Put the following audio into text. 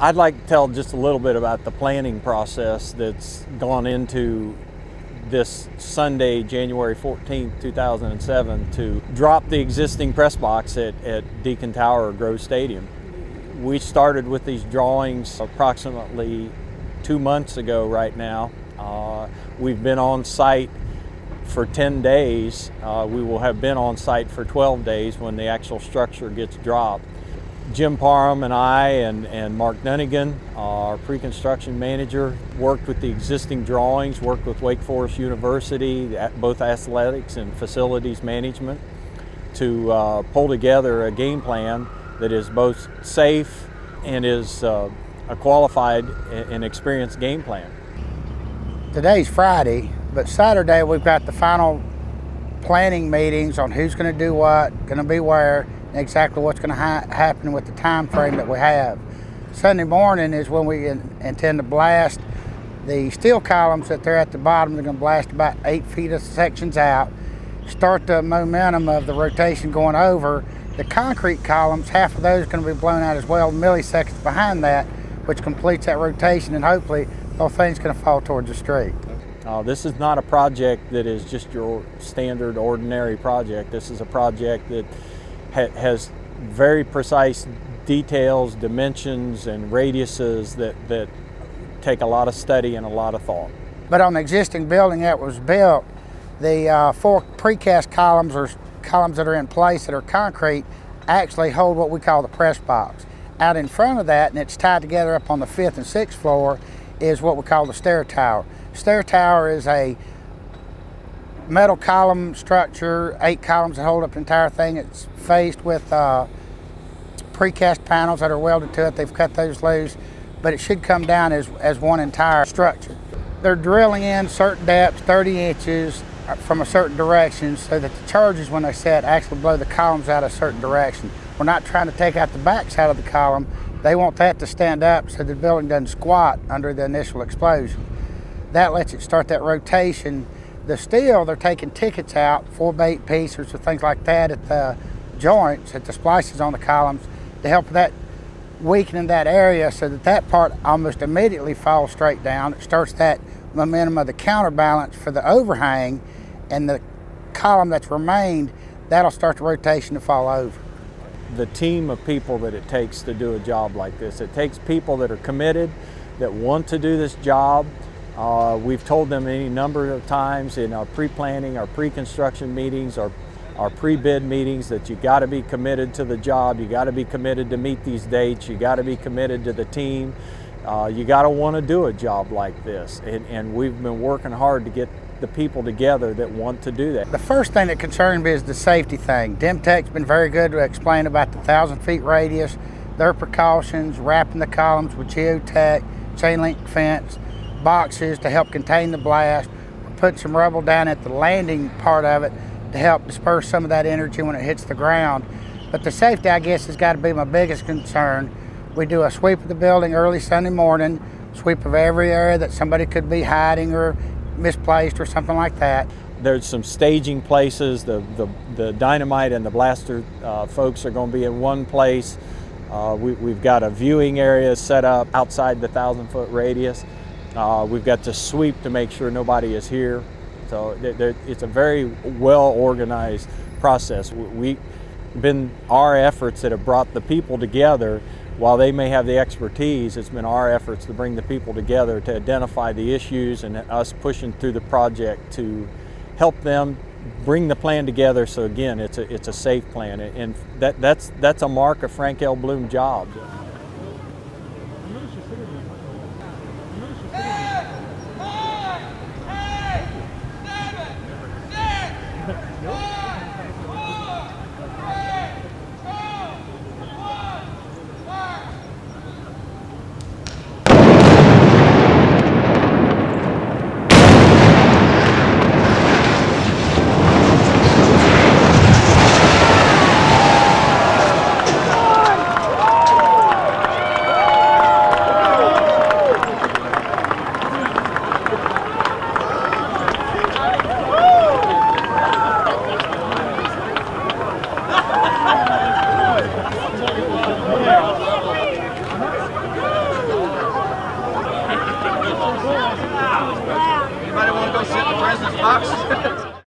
I'd like to tell just a little bit about the planning process that's gone into this Sunday, January 14th, 2007, to drop the existing press box at Deacon Tower or Grove Stadium. We started with these drawings approximately 2 months ago right now. We've been on site for 10 days. We will have been on site for 12 days when the actual structure gets dropped. Jim Parham and I and Mark Dunnigan, our pre-construction manager, worked with the existing drawings, worked with Wake Forest University, both athletics and facilities management, to pull together a game plan that is both safe and is a qualified and experienced game plan. Today's Friday, but Saturday we've got the final planning meetings on who's going to do what, going to be where, and exactly what's going to happen with the time frame that we have. Sunday morning is when we intend to blast the steel columns that they're at the bottom. They're going to blast about 8 feet of sections out, start the momentum of the rotation going over. The concrete columns, half of those are going to be blown out as well, milliseconds behind that, which completes that rotation, and hopefully the whole thing's going to fall towards the street. This is not a project that is just your standard, ordinary project. This is a project that has very precise details, dimensions, and radiuses that take a lot of study and a lot of thought. But on the existing building that was built, the 4 precast columns, or columns that are in place that are concrete, actually hold what we call the press box. Out in front of that, and it's tied together up on the 5th and 6th floor, is what we call the stair tower. Stair tower is a metal column structure, 8 columns that hold up the entire thing. It's faced with precast panels that are welded to it. They've cut those loose, but it should come down as one entire structure. They're drilling in certain depths, 30 inches from a certain direction, so that the charges, when they set, actually blow the columns out a certain direction. We're not trying to take out the back side of the column. They want that to stand up so the building doesn't squat under the initial explosion. That lets it start that rotation. The steel, they're taking tickets out, 4x8 pieces or things like that at the joints, at the splices on the columns, to help that weakening that area so that that part almost immediately falls straight down. It starts that momentum of the counterbalance for the overhang, and the column that's remained, that'll start the rotation to fall over. The team of people that it takes to do a job like this, it takes people that are committed, that want to do this job. We've told them any number of times in our pre-planning, our pre-construction meetings, our pre-bid meetings, that you got to be committed to the job, you got to be committed to meet these dates, you got to be committed to the team, you got to want to do a job like this. And we've been working hard to get the people together that want to do that. The first thing that concerns me is the safety thing. DemTech's been very good to explain about the 1,000 feet radius, their precautions, wrapping the columns with geotech, chain link fence, boxes to help contain the blast. We're putting some rubble down at the landing part of it to help disperse some of that energy when it hits the ground. But the safety, I guess, has got to be my biggest concern. We do a sweep of the building early Sunday morning, sweep of every area that somebody could be hiding or misplaced or something like that. There's some staging places. The dynamite and the blaster folks are going to be in one place. We've got a viewing area set up outside the 1,000-foot radius. We've got to sweep to make sure nobody is here. So it's a very well-organized process. Our efforts that have brought the people together. While they may have the expertise, it's been our efforts to bring the people together to identify the issues, and us pushing through the project to help them bring the plan together. So again, it's a safe plan, and that's a mark of Frank L. Blum job. sit in the president's box.